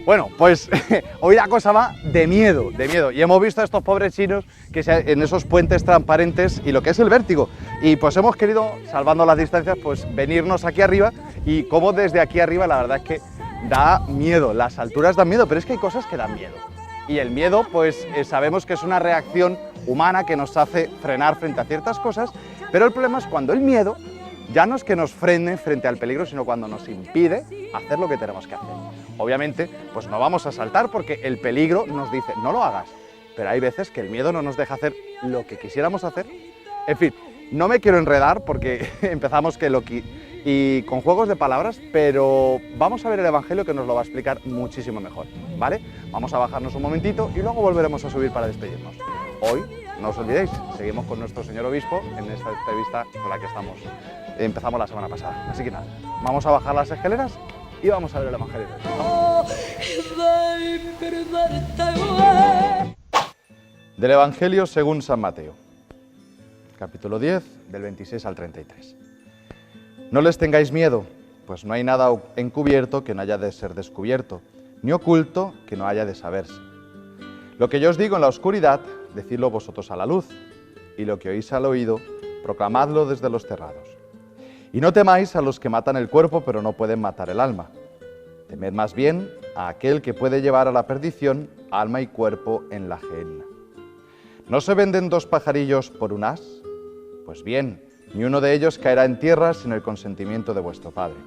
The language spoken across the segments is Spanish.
Bueno, pues hoy la cosa va de miedo, y hemos visto a estos pobres chinos que en esos puentes transparentes y lo que es el vértigo, y pues hemos querido, salvando las distancias, pues venirnos aquí arriba, y como desde aquí arriba la verdad es que da miedo, las alturas dan miedo, pero es que hay cosas que dan miedo, y el miedo pues sabemos que es una reacción humana que nos hace frenar frente a ciertas cosas, pero el problema es cuando el miedo ya no es que nos frene frente al peligro, sino cuando nos impide hacer lo que tenemos que hacer. Obviamente, pues no vamos a saltar porque el peligro nos dice, no lo hagas, pero hay veces que el miedo no nos deja hacer lo que quisiéramos hacer. En fin, no me quiero enredar porque empezamos y con juegos de palabras, pero vamos a ver el Evangelio que nos lo va a explicar muchísimo mejor, ¿vale? Vamos a bajarnos un momentito y luego volveremos a subir para despedirnos. Hoy, no os olvidéis, seguimos con nuestro señor obispo en esta entrevista con la que empezamos la semana pasada. Así que nada, vamos a bajar las escaleras y vamos a ver el Evangelio. Del Evangelio según San Mateo, capítulo 10, del 26 al 33. No les tengáis miedo, pues no hay nada encubierto que no haya de ser descubierto, ni oculto que no haya de saberse. Lo que yo os digo en la oscuridad, decidlo vosotros a la luz, y lo que oís al oído, proclamadlo desde los terrados. Y no temáis a los que matan el cuerpo, pero no pueden matar el alma. Temed más bien a aquel que puede llevar a la perdición alma y cuerpo en la gehenna. ¿No se venden 2 pajarillos por un as? Pues bien, ni uno de ellos caerá en tierra sin el consentimiento de vuestro Padre.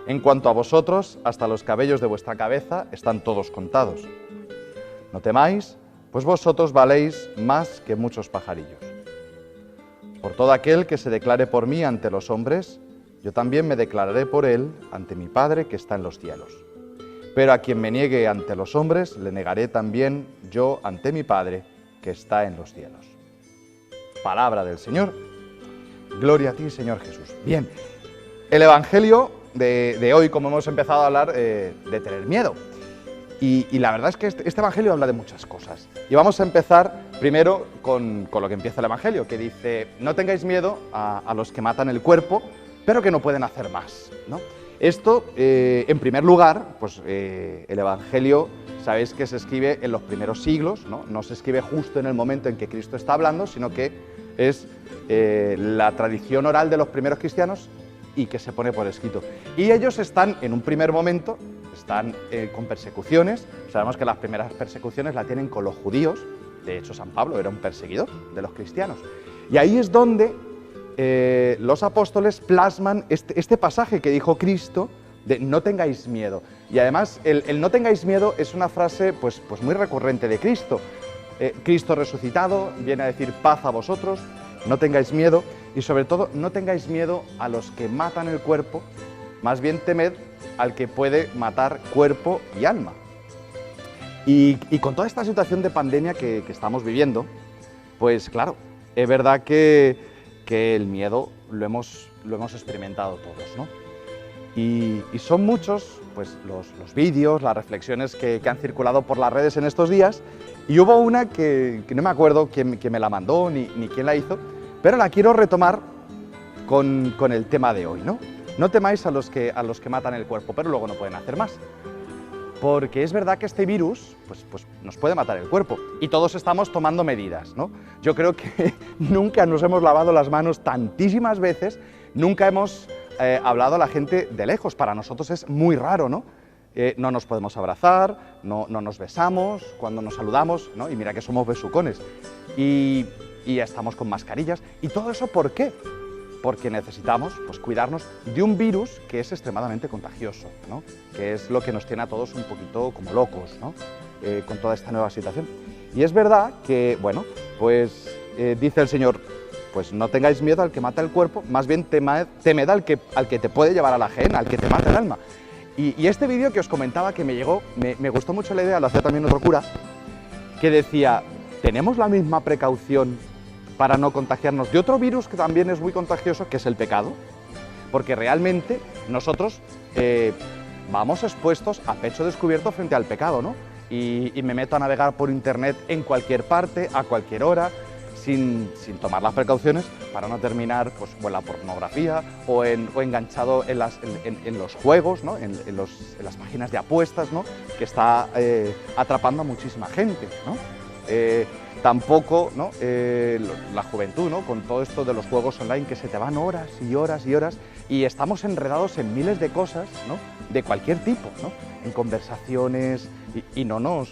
En cuanto a vosotros, hasta los cabellos de vuestra cabeza están todos contados. No temáis, pues vosotros valéis más que muchos pajarillos. Por todo aquel que se declare por mí ante los hombres, yo también me declararé por él ante mi Padre que está en los cielos. Pero a quien me niegue ante los hombres, le negaré también yo ante mi Padre que está en los cielos. Palabra del Señor. Gloria a ti, Señor Jesús. Bien, el Evangelio de hoy, como hemos empezado a hablar, de tener miedo. Y la verdad es que este Evangelio habla de muchas cosas. Y vamos a empezar primero con lo que empieza el Evangelio, que dice, no tengáis miedo a los que matan el cuerpo, pero que no pueden hacer más, ¿no? Esto, en primer lugar, pues el Evangelio, sabéis que se escribe en los primeros siglos, ¿no? No se escribe justo en el momento en que Cristo está hablando, sino que es la tradición oral de los primeros cristianos y que se pone por escrito. Y ellos están, en un primer momento, están con persecuciones. Sabemos que las primeras persecuciones la tienen con los judíos. De hecho, San Pablo era un perseguidor de los cristianos. Y ahí es donde los apóstoles plasman este pasaje que dijo Cristo de no tengáis miedo. Y además, el no tengáis miedo es una frase pues muy recurrente de Cristo. Cristo resucitado viene a decir paz a vosotros, no tengáis miedo, y sobre todo no tengáis miedo a los que matan el cuerpo, más bien temed al que puede matar cuerpo y alma. Y con toda esta situación de pandemia que estamos viviendo, pues claro, es verdad que el miedo lo hemos experimentado todos, ¿no? Y son muchos pues, los vídeos, las reflexiones que han circulado por las redes en estos días, y hubo una que no me acuerdo quién me la mandó ni quién la hizo, pero la quiero retomar con el tema de hoy, ¿no? No temáis a los que matan el cuerpo, pero luego no pueden hacer más. Porque es verdad que este virus pues nos puede matar el cuerpo y todos estamos tomando medidas, ¿no? Yo creo que nunca nos hemos lavado las manos tantísimas veces, nunca hemos hablado a la gente de lejos. Para nosotros es muy raro, ¿no? No nos podemos abrazar, no nos besamos cuando nos saludamos, ¿no? Y mira que somos besucones. Y ya estamos con mascarillas. ¿Y todo eso por qué? porque necesitamos pues, cuidarnos de un virus que es extremadamente contagioso, ¿no? Que es lo que nos tiene a todos un poquito como locos, ¿no? Con toda esta nueva situación. Y es verdad que, bueno, pues dice el Señor, pues no tengáis miedo al que mata el cuerpo, más bien temed al que te puede llevar a la gehenna, al que te mata el alma. Y este vídeo que os comentaba que me llegó, me gustó mucho la idea, lo hacía también otro cura, que decía, ¿tenemos la misma precaución para no contagiarnos de otro virus que también es muy contagioso, que es el pecado? Porque realmente nosotros vamos expuestos a pecho descubierto frente al pecado, ¿no? Y me meto a navegar por internet en cualquier parte, a cualquier hora, sin tomar las precauciones para no terminar pues, o en la pornografía o enganchado en los juegos, ¿no? en las páginas de apuestas, ¿no? Que está atrapando a muchísima gente, ¿no? Tampoco, ¿no? La juventud, ¿no? Con todo esto de los juegos online que se te van horas y horas y horas y estamos enredados en miles de cosas, ¿no? De cualquier tipo, ¿no? En conversaciones y no nos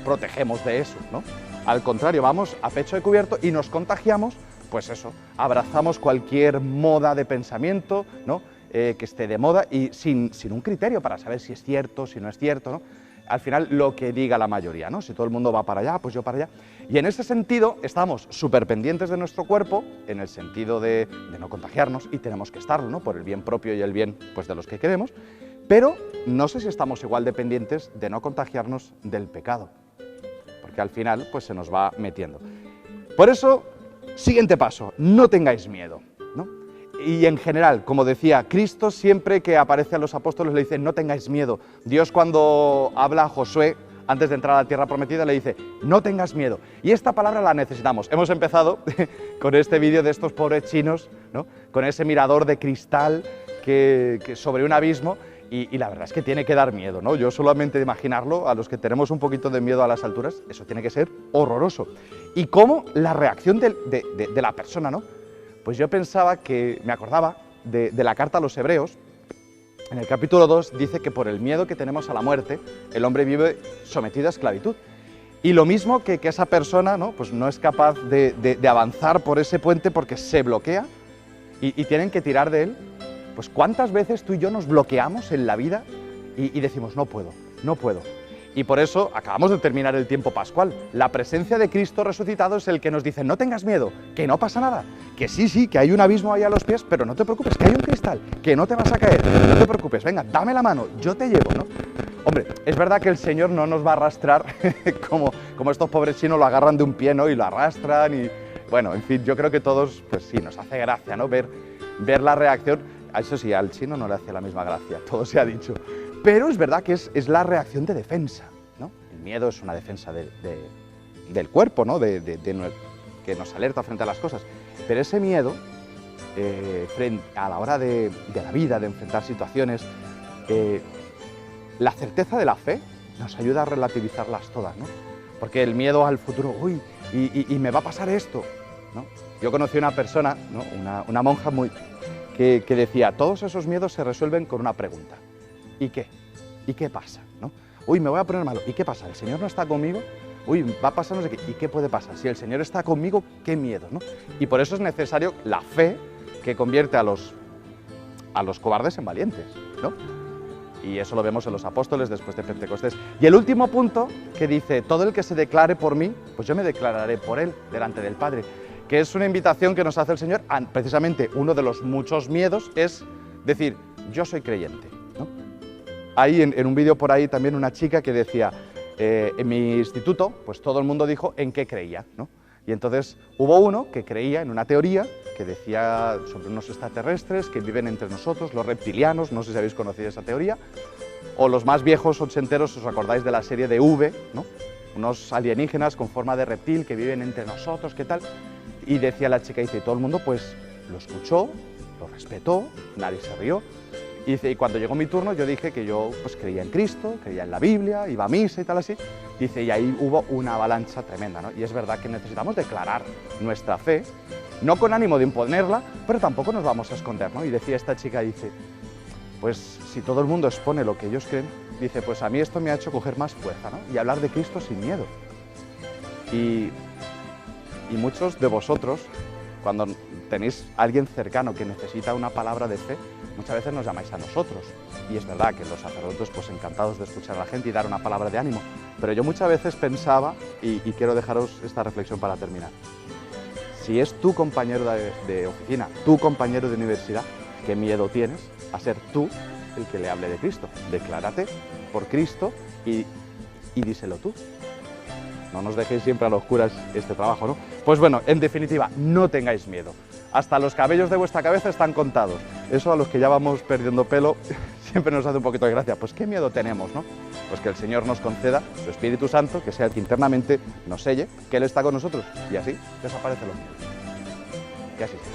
protegemos de eso, ¿no? Al contrario, vamos a pecho descubierto y nos contagiamos, pues eso, abrazamos cualquier moda de pensamiento, ¿no? Que esté de moda y sin un criterio para saber si es cierto, si no es cierto, ¿no? Al final lo que diga la mayoría, ¿no? Si todo el mundo va para allá, pues yo para allá. Y en ese sentido estamos súper pendientes de nuestro cuerpo, en el sentido de no contagiarnos, y tenemos que estarlo, ¿no? Por el bien propio y el bien pues, de los que queremos, pero no sé si estamos igual de pendientes de no contagiarnos del pecado, porque al final pues, se nos va metiendo. Por eso, siguiente paso, no tengáis miedo, ¿no? Y en general, como decía, Cristo siempre que aparece a los apóstoles le dice, no tengáis miedo. Dios cuando habla a Josué, antes de entrar a la tierra prometida, le dice, no tengas miedo. Y esta palabra la necesitamos. Hemos empezado con este vídeo de estos pobres chinos, ¿no? Con ese mirador de cristal que sobre un abismo, y la verdad es que tiene que dar miedo, ¿no? Yo solamente de imaginarlo, a los que tenemos un poquito de miedo a las alturas, eso tiene que ser horroroso. Y cómo la reacción de la persona, ¿no? Pues yo pensaba que, me acordaba de la carta a los Hebreos, en el capítulo 2 dice que por el miedo que tenemos a la muerte, el hombre vive sometido a esclavitud. Y lo mismo que esa persona, ¿no? Pues no es capaz de avanzar por ese puente porque se bloquea y tienen que tirar de él. Pues ¿cuántas veces tú y yo nos bloqueamos en la vida y decimos, no puedo, no puedo? Y por eso acabamos de terminar el tiempo pascual. La presencia de Cristo resucitado es el que nos dice, no tengas miedo, que no pasa nada, que sí, que hay un abismo ahí a los pies, pero no te preocupes, que hay un cristal, que no te vas a caer, no te preocupes, venga, dame la mano, yo te llevo, ¿no? Hombre, es verdad que el Señor no nos va a arrastrar como estos pobres chinos lo agarran de un pie, ¿no? Y lo arrastran y... Bueno, en fin, yo creo que todos, pues sí, nos hace gracia, ¿no? Ver la reacción. Eso sí, al chino no le hace la misma gracia, todo se ha dicho. Pero es verdad que es la reacción de defensa, ¿no? El miedo es una defensa del cuerpo, ¿no? Que nos alerta frente a las cosas. Pero ese miedo, a la hora de la vida, de enfrentar situaciones, la certeza de la fe nos ayuda a relativizarlas todas, ¿no? Porque el miedo al futuro, uy, y me va a pasar esto, ¿no? Yo conocí una persona, ¿no? Una monja que decía, todos esos miedos se resuelven con una pregunta. ¿Y qué? ¿Y qué pasa? ¿No? Uy, me voy a poner malo. ¿Y qué pasa? ¿El Señor no está conmigo? Uy, va a pasar no sé qué. ¿Y qué puede pasar? Si el Señor está conmigo, ¿qué miedo? ¿No? Y por eso es necesario la fe que convierte a los cobardes en valientes, ¿no? Y eso lo vemos en los apóstoles después de Pentecostés. Y el último punto que dice, todo el que se declare por mí, pues yo me declararé por él delante del Padre. Que es una invitación que nos hace el Señor. Precisamente uno de los muchos miedos es decir, yo soy creyente, ¿no? Hay en un vídeo por ahí también una chica que decía, en mi instituto, pues todo el mundo dijo en qué creía, ¿no? Y entonces hubo uno que creía en una teoría que decía sobre unos extraterrestres que viven entre nosotros, los reptilianos, no sé si habéis conocido esa teoría, o los más viejos ochenteros, os acordáis de la serie de V, ¿no? Unos alienígenas con forma de reptil que viven entre nosotros, ¿qué tal? Y decía la chica, dice, y todo el mundo pues lo escuchó, lo respetó, nadie se rió. Y dice, y cuando llegó mi turno yo dije que yo pues creía en Cristo, creía en la Biblia, iba a misa y tal así. Dice, y ahí hubo una avalancha tremenda, ¿no? Y es verdad que necesitamos declarar nuestra fe, no con ánimo de imponerla, pero tampoco nos vamos a esconder, ¿no? Y decía esta chica, dice, pues si todo el mundo expone lo que ellos creen, dice, pues a mí esto me ha hecho coger más fuerza, ¿no? Y hablar de Cristo sin miedo. Y muchos de vosotros cuando tenéis a alguien cercano que necesita una palabra de fe, muchas veces nos llamáis a nosotros. Y es verdad que los sacerdotes, pues encantados de escuchar a la gente y dar una palabra de ánimo. Pero yo muchas veces pensaba, y quiero dejaros esta reflexión para terminar, si es tu compañero de oficina, tu compañero de universidad, ¿qué miedo tienes a ser tú el que le hable de Cristo? Declárate por Cristo y díselo tú. No nos dejéis siempre a los curas este trabajo, ¿no? Pues bueno, en definitiva, no tengáis miedo. Hasta los cabellos de vuestra cabeza están contados. Eso a los que ya vamos perdiendo pelo siempre nos hace un poquito de gracia. Pues qué miedo tenemos, ¿no? Pues que el Señor nos conceda su Espíritu Santo, que sea el que internamente nos selle, que Él está con nosotros y así desaparecen los miedos. Que así sea.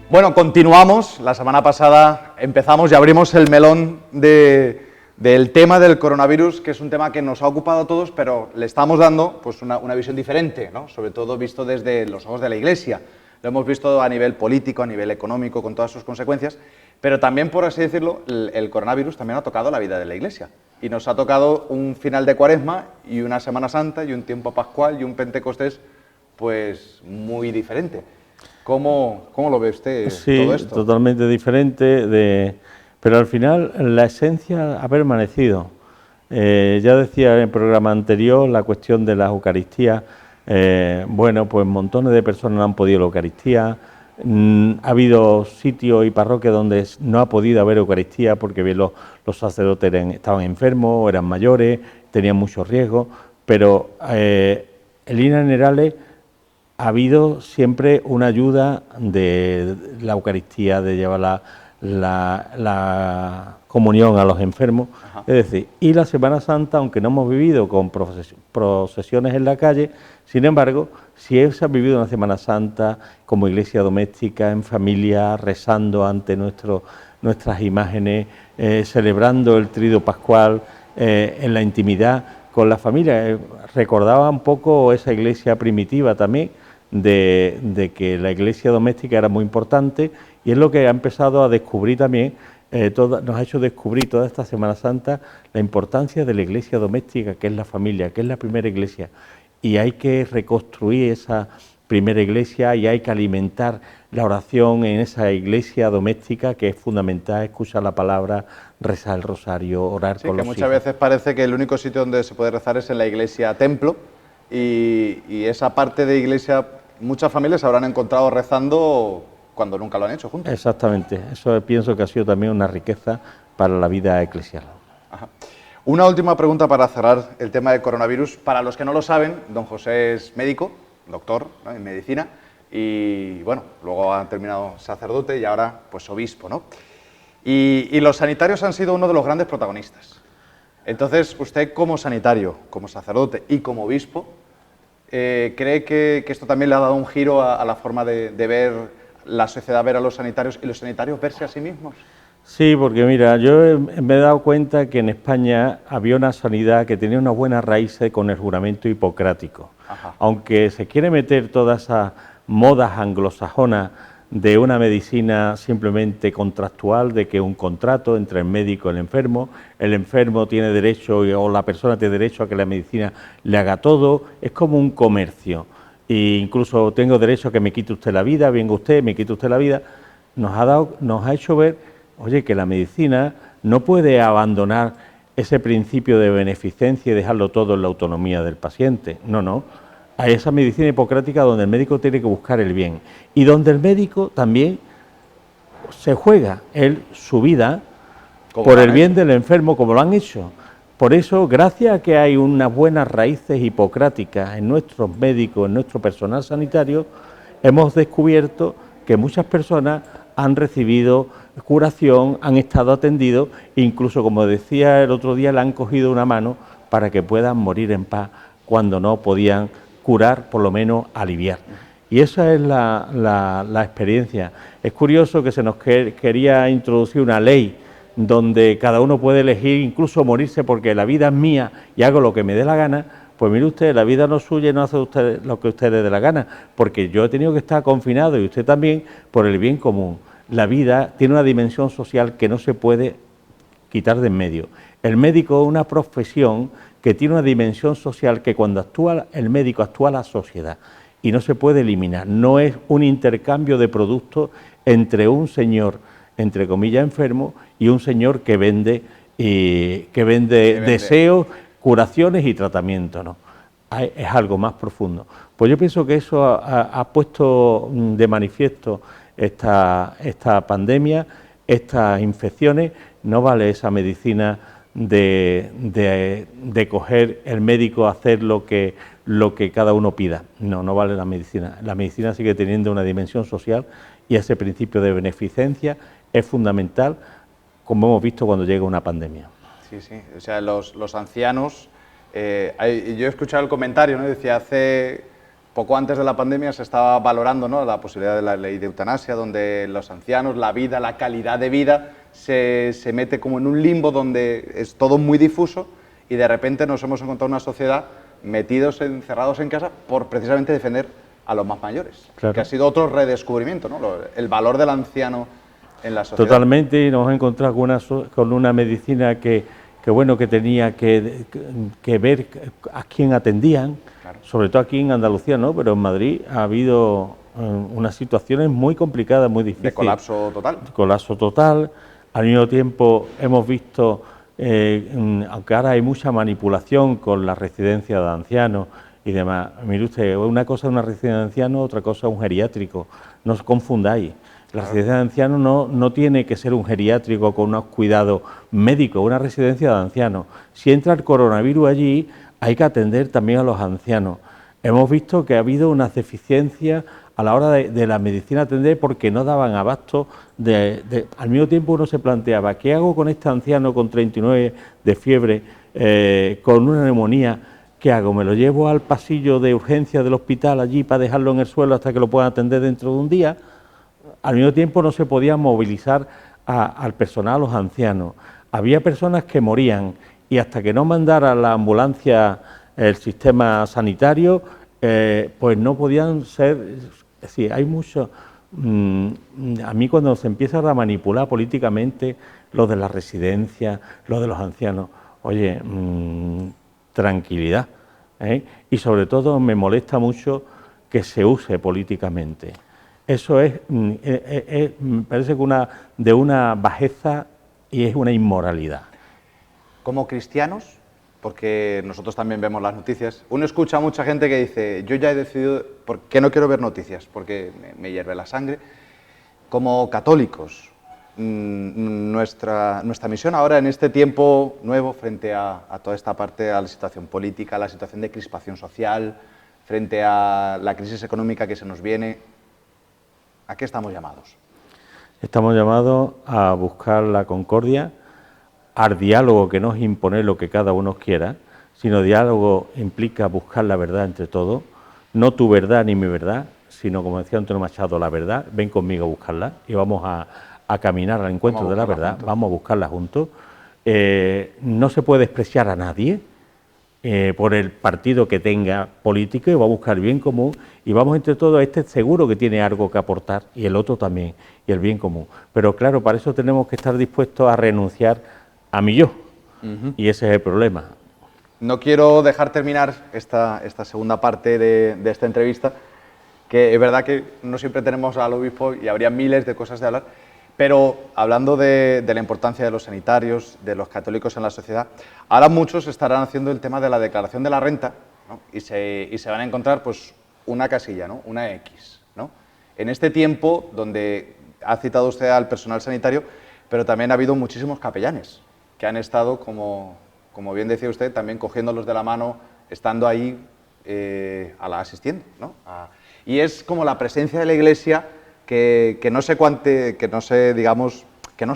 Bueno, continuamos. La semana pasada empezamos y abrimos el melón del tema del coronavirus, que es un tema que nos ha ocupado a todos, pero le estamos dando pues, una visión diferente, ¿no? Sobre todo visto desde los ojos de la Iglesia. Lo hemos visto a nivel político, a nivel económico, con todas sus consecuencias, pero también, por así decirlo, el coronavirus también ha tocado la vida de la Iglesia. Y nos ha tocado un final de Cuaresma y una Semana Santa y un tiempo pascual y un Pentecostés, pues muy diferente. ¿Cómo lo ve usted todo esto? Sí, totalmente diferente, pero al final la esencia ha permanecido. Ya decía en el programa anterior la cuestión de la Eucaristía. Bueno, pues montones de personas no han podido la Eucaristía. Ha habido sitios y parroquias donde no ha podido haber Eucaristía porque bien los sacerdotes estaban enfermos, eran mayores, tenían muchos riesgos, pero en líneas generales ha habido siempre una ayuda de la Eucaristía, de llevar la comunión a los enfermos. Ajá. Es decir, y la Semana Santa, aunque no hemos vivido con procesiones en la calle, sin embargo, si se ha vivido una Semana Santa como iglesia doméstica, en familia, rezando ante nuestras imágenes, celebrando el Triduo Pascual, en la intimidad con la familia. Recordaba un poco esa iglesia primitiva también, de que la iglesia doméstica era muy importante, y es lo que ha empezado a descubrir también, nos ha hecho descubrir toda esta Semana Santa la importancia de la iglesia doméstica, que es la familia, que es la primera iglesia, y hay que reconstruir esa primera iglesia y hay que alimentar la oración en esa iglesia doméstica, que es fundamental, escuchar la palabra, rezar el rosario, orar con los hijos. Muchas veces parece que el único sitio donde se puede rezar es en la iglesia templo, y esa parte de iglesia muchas familias se habrán encontrado rezando cuando nunca lo han hecho juntos. Exactamente, eso pienso que ha sido también una riqueza para la vida eclesial. Ajá. Una última pregunta para cerrar el tema del coronavirus. Para los que no lo saben, don José es médico, doctor, ¿no?, en medicina, y bueno, luego ha terminado sacerdote y ahora pues obispo, ¿no? Y los sanitarios han sido uno de los grandes protagonistas. Entonces, usted como sanitario, como sacerdote y como obispo, ¿cree que esto también le ha dado un giro a la forma de ver la sociedad, ver a los sanitarios y los sanitarios verse a sí mismos? Sí, porque mira, yo me he dado cuenta que en España había una sanidad que tenía unas buenas raíces con el juramento hipocrático. Ajá. Aunque se quiere meter todas esas modas anglosajonas de una medicina simplemente contractual, de que un contrato entre el médico y el enfermo tiene derecho o la persona tiene derecho a que la medicina le haga todo, es como un comercio. E incluso tengo derecho a que me quite usted la vida, venga usted, me quite usted la vida. Nos ha hecho ver, oye, que la medicina no puede abandonar ese principio de beneficencia y dejarlo todo en la autonomía del paciente. No. Hay esa medicina hipocrática donde el médico tiene que buscar el bien y donde el médico también se juega su vida por el bien del enfermo, como lo han hecho. Por eso, gracias a que hay unas buenas raíces hipocráticas en nuestros médicos, en nuestro personal sanitario, hemos descubierto que muchas personas han recibido curación, han estado atendidos, incluso, como decía el otro día, le han cogido una mano para que puedan morir en paz cuando no podían curar, por lo menos aliviar. Y esa es la experiencia. Es curioso que se nos quería introducir una ley donde cada uno puede elegir incluso morirse porque la vida es mía y hago lo que me dé la gana. Pues mire usted, la vida no es suya y no hace usted lo que usted le dé la gana, porque yo he tenido que estar confinado y usted también por el bien común. La vida tiene una dimensión social que no se puede quitar de en medio. El médico es una profesión que tiene una dimensión social que cuando actúa el médico actúa la sociedad y no se puede eliminar. No es un intercambio de productos entre un señor, entre comillas, enfermo y un señor que vende deseos, curaciones y tratamientos, ¿no? Es algo más profundo. Pues yo pienso que eso ha puesto de manifiesto esta pandemia, estas infecciones. No vale esa medicina de coger el médico a hacer lo que cada uno pida. No vale la medicina. La medicina sigue teniendo una dimensión social y ese principio de beneficencia es fundamental, como hemos visto cuando llega una pandemia. Sí, sí. O sea, los ancianos... yo he escuchado el comentario, ¿no? Decía, hace poco antes de la pandemia se estaba valorando, ¿no?, la posibilidad de la ley de eutanasia, donde los ancianos, la vida, la calidad de vida, se mete como en un limbo donde es todo muy difuso y de repente nos hemos encontrado una sociedad metidos, encerrados en casa por precisamente defender a los más mayores, claro, que ha sido otro redescubrimiento, ¿no?, el valor del anciano en la sociedad. Totalmente, y nos hemos encontrado con una medicina que tenía que ver a quién atendían, claro, sobre todo aquí en Andalucía, ¿no?, pero en Madrid ha habido unas situaciones muy complicadas, muy difíciles. De colapso total. Colapso total. Al mismo tiempo hemos visto, aunque ahora hay mucha manipulación con la residencia de ancianos y demás, mire usted, una cosa es una residencia de ancianos, otra cosa es un geriátrico, no os confundáis. La residencia de ancianos no tiene que ser un geriátrico con unos cuidados médicos, una residencia de ancianos. Si entra el coronavirus allí, hay que atender también a los ancianos. Hemos visto que ha habido unas deficiencias a la hora de la medicina atender porque no daban abasto. Al mismo tiempo uno se planteaba, ¿qué hago con este anciano con 39 de fiebre, con una neumonía? ¿Qué hago? ¿Me lo llevo al pasillo de urgencia del hospital allí para dejarlo en el suelo hasta que lo puedan atender dentro de un día? Al mismo tiempo no se podía movilizar al personal, a los ancianos. Había personas que morían y hasta que no mandara la ambulancia el sistema sanitario, pues no podían ser... Es decir, hay mucho... a mí cuando se empieza a manipular políticamente lo de la residencia, lo de los ancianos, oye, tranquilidad, ¿eh? Y sobre todo me molesta mucho que se use políticamente. Eso me parece que de una bajeza y es una inmoralidad. Como cristianos, porque nosotros también vemos las noticias, uno escucha a mucha gente que dice, yo ya he decidido por qué no quiero ver noticias, porque me hierve la sangre. Como católicos, nuestra misión ahora en este tiempo nuevo, frente a toda esta parte, a la situación política, a la situación de crispación social, frente a la crisis económica que se nos viene, ¿a qué estamos llamados? Estamos llamados a buscar la concordia, al diálogo, que no es imponer lo que cada uno quiera, sino diálogo implica buscar la verdad entre todos, no tu verdad ni mi verdad, sino, como decía Antonio Machado, la verdad, ven conmigo a buscarla y vamos a caminar al encuentro de la verdad, vamos a buscarla juntos. No se puede despreciar a nadie por el partido que tenga político, y va a buscar el bien común y vamos entre todos, este seguro que tiene algo que aportar y el otro también, y el bien común. Pero claro, para eso tenemos que estar dispuestos a renunciar a mi yo, y ese es el problema. No quiero dejar terminar esta segunda parte de esta entrevista, que es verdad que no siempre tenemos al obispo y habría miles de cosas de hablar, pero hablando de la importancia de los sanitarios, de los católicos en la sociedad, ahora muchos estarán haciendo el tema de la declaración de la renta, ¿no? y se van a encontrar pues una casilla, ¿no?, una X, ¿no? En este tiempo donde ha citado usted al personal sanitario, pero también ha habido muchísimos capellanes que han estado, como bien decía usted, también cogiéndolos de la mano, estando ahí asistiendo, ¿no? Y es como la presencia de la Iglesia que no se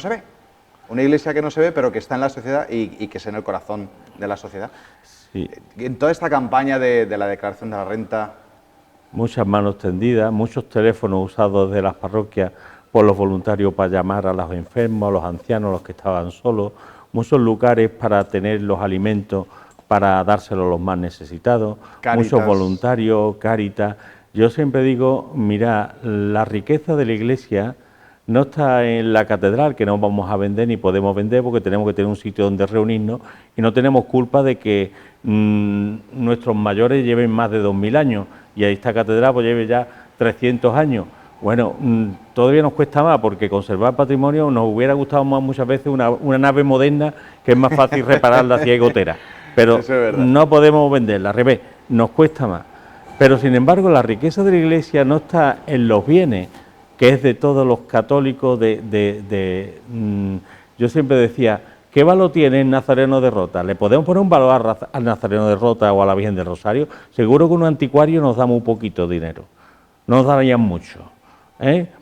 ve. Una Iglesia que no se ve, pero que está en la sociedad y que es en el corazón de la sociedad. Sí. En toda esta campaña de la declaración de la renta... Muchas manos tendidas, muchos teléfonos usados de las parroquias por los voluntarios para llamar a los enfermos, a los ancianos, a los que estaban solos, muchos lugares para tener los alimentos para dárselos a los más necesitados, Cáritas. Muchos voluntarios, Cáritas. Yo siempre digo, mira, la riqueza de la Iglesia no está en la catedral, que no vamos a vender ni podemos vender porque tenemos que tener un sitio donde reunirnos y no tenemos culpa de que nuestros mayores lleven más de 2000 años y esta catedral pues lleve ya 300 años. Bueno, todavía nos cuesta más porque conservar patrimonio nos hubiera gustado más muchas veces una nave moderna que es más fácil repararla si hay gotera, pero no podemos venderla, al revés, nos cuesta más. Pero sin embargo la riqueza de la Iglesia no está en los bienes, que es de todos los católicos, yo siempre decía, ¿qué valor tiene el Nazareno de Rota? ¿Le podemos poner un valor al Nazareno de Rota o a la Virgen del Rosario? Seguro que un anticuario nos da muy poquito dinero, no nos darían mucho,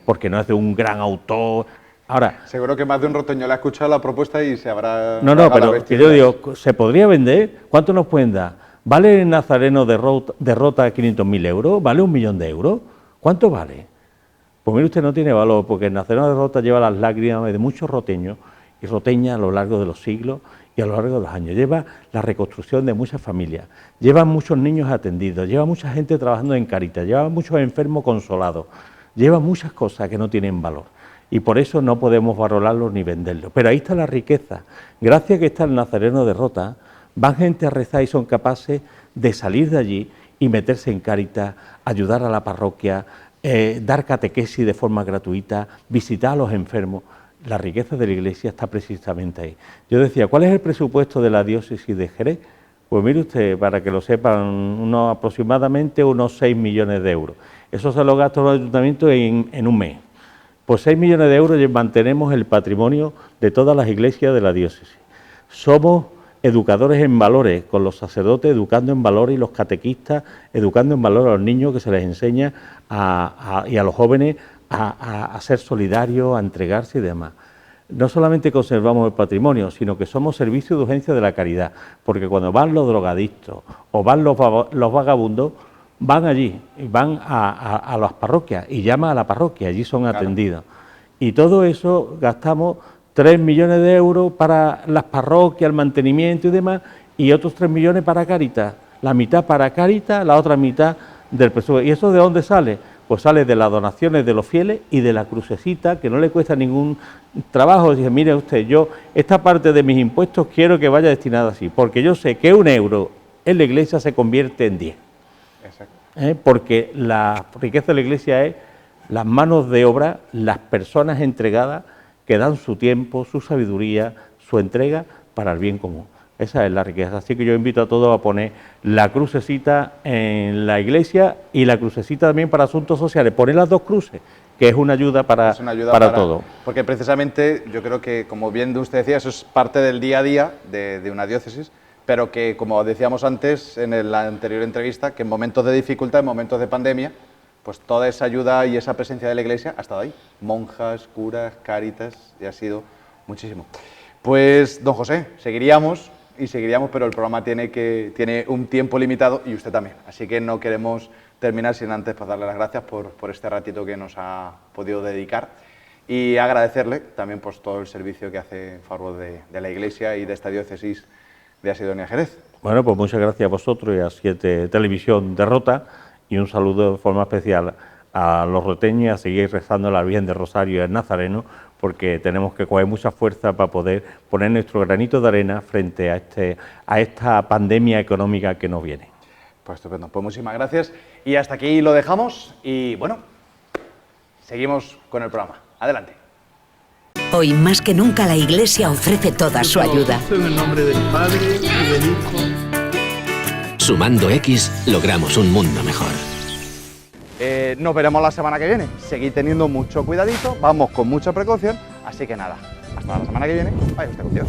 porque no es de un gran autor. Ahora, seguro que más de un roteño le ha escuchado la propuesta y se habrá... No, pero que yo digo, ¿se podría vender? ¿Cuánto nos pueden dar? ¿Vale el Nazareno de Rota 500.000 euros? ¿Vale 1 millón de euros? ¿Cuánto vale? Pues mire usted, no tiene valor, porque el Nazareno de Rota lleva las lágrimas de muchos roteños y roteñas a lo largo de los siglos y a lo largo de los años. Lleva la reconstrucción de muchas familias, lleva muchos niños atendidos, lleva mucha gente trabajando en Caritas, lleva muchos enfermos consolados, lleva muchas cosas que no tienen valor. Y por eso no podemos valorarlos ni venderlos. Pero ahí está la riqueza. Gracias a que está el Nazareno de Rota, van gente a rezar y son capaces de salir de allí y meterse en Cáritas, ayudar a la parroquia, dar catequesis de forma gratuita, visitar a los enfermos. La riqueza de la Iglesia está precisamente ahí. Yo decía, ¿cuál es el presupuesto de la diócesis de Jerez? Pues mire usted, para que lo sepan, aproximadamente unos 6 millones de euros. Eso se lo gasta los ayuntamientos en un mes. Pues 6 millones de euros mantenemos el patrimonio de todas las iglesias de la diócesis. Somos educadores en valores, con los sacerdotes educando en valores y los catequistas educando en valores a los niños, que se les enseña y a los jóvenes a ser solidarios, a entregarse y demás. No solamente conservamos el patrimonio, sino que somos servicio de urgencia de la caridad, porque cuando van los drogadictos o van los vagabundos, van allí, van a las parroquias y llaman a la parroquia, allí son atendidos. Y todo eso gastamos 3 millones de euros para las parroquias, el mantenimiento y demás, y otros 3 millones para Cáritas. La mitad para Cáritas, la otra mitad del presupuesto. ¿Y eso de dónde sale? Pues sale de las donaciones de los fieles y de la crucecita, que no le cuesta ningún trabajo. Dice, mire usted, yo esta parte de mis impuestos quiero que vaya destinada así, porque yo sé que 1 euro en la Iglesia se convierte en 10. Exacto. Porque la riqueza de la Iglesia es las manos de obra, las personas entregadas que dan su tiempo, su sabiduría, su entrega para el bien común. Esa es la riqueza. Así que yo invito a todos a poner la crucecita en la iglesia y la crucecita también para asuntos sociales. Poner las 2 cruces, que es una ayuda para todo. Porque precisamente yo creo que, como bien usted decía, eso es parte del día a día de una diócesis, pero que, como decíamos antes en la anterior entrevista, que en momentos de dificultad, en momentos de pandemia, pues toda esa ayuda y esa presencia de la Iglesia ha estado ahí. Monjas, curas, Cáritas, y ha sido muchísimo. Pues, don José, seguiríamos, pero el programa tiene un tiempo limitado y usted también. Así que no queremos terminar sin antes pues, darle las gracias por este ratito que nos ha podido dedicar y agradecerle también pues, todo el servicio que hace en favor de la Iglesia y de esta diócesis de Asidonia Jerez. Bueno, pues muchas gracias a vosotros y a 7 Televisión de Rota. Y un saludo de forma especial a los roteños y a seguir rezando a la Virgen del Rosario y al Nazareno, porque tenemos que coger mucha fuerza para poder poner nuestro granito de arena frente a esta pandemia económica que nos viene. Pues estupendo, pues muchísimas gracias. Y hasta aquí lo dejamos y bueno, seguimos con el programa. Adelante. Hoy más que nunca la Iglesia ofrece toda su ayuda. En el nombre del Padre y del Hijo. Sumando X, logramos un mundo mejor. Nos veremos la semana que viene. Seguid teniendo mucho cuidadito, vamos con mucha precaución. Así que nada, hasta la semana que viene. Vaya usted con Dios.